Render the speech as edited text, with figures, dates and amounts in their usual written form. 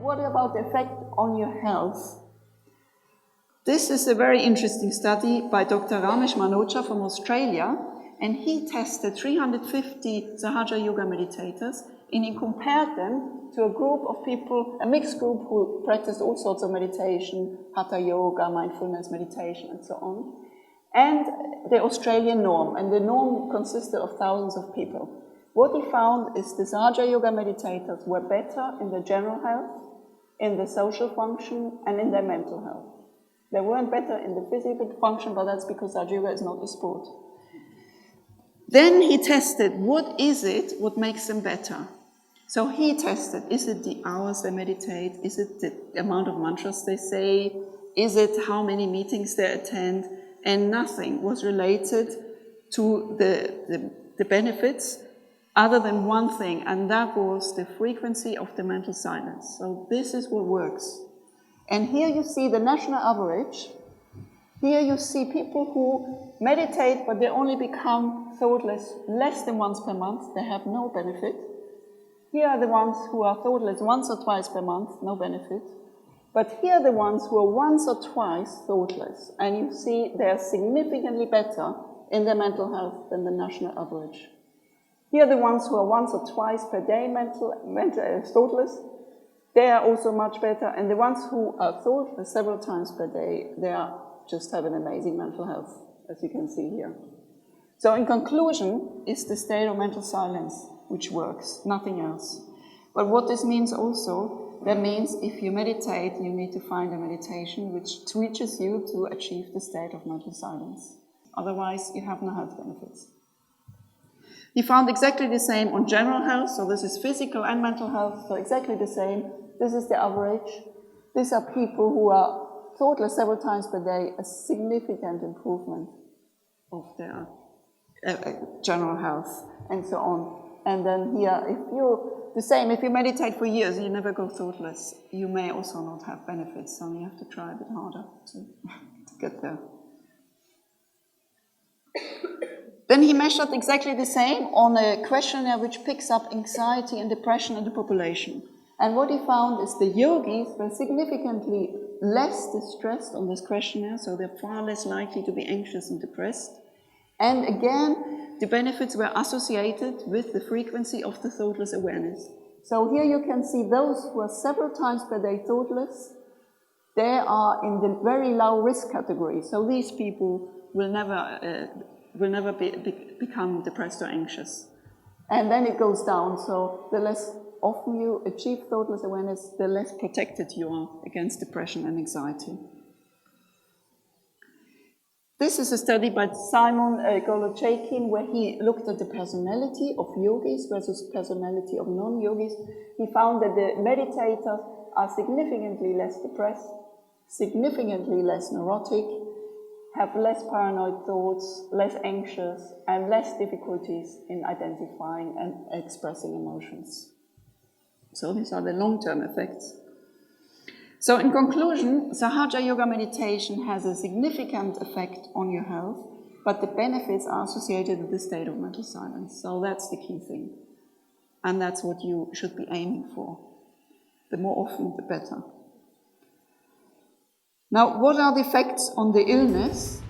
what about the effect on your health? This is a very interesting study by Dr. Ramesh Manocha from Australia, and he tested 350 Sahaja Yoga meditators, and he compared them to a group of people, a mixed group who practiced all sorts of meditation, Hatha Yoga, mindfulness meditation, and so on, and the Australian norm, and the norm consisted of thousands of people. What he found is the Sahaja Yoga meditators were better in their general health, in the social function, and in their mental health. They weren't better in the physical function, but that's because Sahaja Yoga is not a sport. Then he tested, what is it what makes them better? So he tested, is it the hours they meditate? Is it the amount of mantras they say? Is it how many meetings they attend? And nothing was related to the benefits other than one thing, and that was the frequency of the mental silence. So this is what works. And here you see the national average. Here you see people who meditate, but they only become thoughtless less than once per month. They have no benefit. Here are the ones who are thoughtless once or twice per month, no benefit. But here are the ones who are once or twice thoughtless. And you see they are significantly better in their mental health than the national average. Here are the ones who are once or twice per day thoughtless. They are also much better. And the ones who are thoughtless several times per day, they just have an amazing mental health, as you can see here. So in conclusion, it's the state of mental silence which works, nothing else. But what this means also, that means if you meditate, you need to find a meditation which teaches you to achieve the state of mental silence. Otherwise, you have no health benefits. He found exactly the same on general health, so this is physical and mental health, so exactly the same. This is the average. These are people who are thoughtless several times per day, a significant improvement of their general health, and so on. And then here, if you meditate for years, you never go thoughtless, you may also not have benefits, so you have to try a bit harder to get there. Then he measured exactly the same on a questionnaire which picks up anxiety and depression in the population. And what he found is the yogis were significantly less distressed on this questionnaire, so they're far less likely to be anxious and depressed. And again, the benefits were associated with the frequency of the thoughtless awareness. So here you can see those who are several times per day thoughtless, they are in the very low risk category. So these people will never become depressed or anxious. And then it goes down, so the less often you achieve thoughtless awareness, the less protected you are against depression and anxiety. This is a study by Simon Golochaikin, where he looked at the personality of yogis versus personality of non-yogis. He found that the meditators are significantly less depressed, significantly less neurotic, have less paranoid thoughts, less anxious, and less difficulties in identifying and expressing emotions. So these are the long-term effects. So in conclusion, Sahaja Yoga meditation has a significant effect on your health, but the benefits are associated with the state of mental silence. So that's the key thing. And that's what you should be aiming for. The more often, the better. Now, what are the effects on the illness?